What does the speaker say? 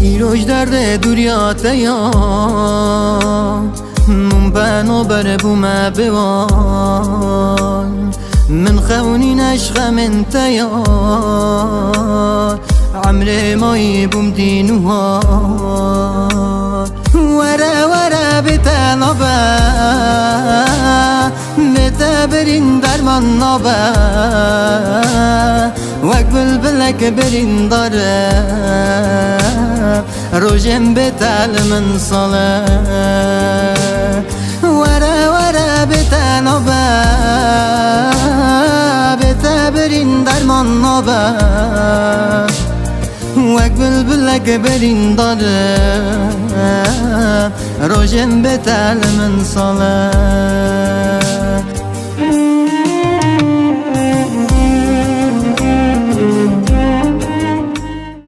ایروش درد دوریات یا من بنا بر بوم بوان من خونی نشخ من تیا عمر مای بوم دینوها ورا ورا بتنابا بتبرین درمان نابا وک بلبلک برین داره روشم بتال من صلاة ورا ورا بتنابا بتبرین درمان نابا وک بلبلک برین داره روشم بتال من صلاة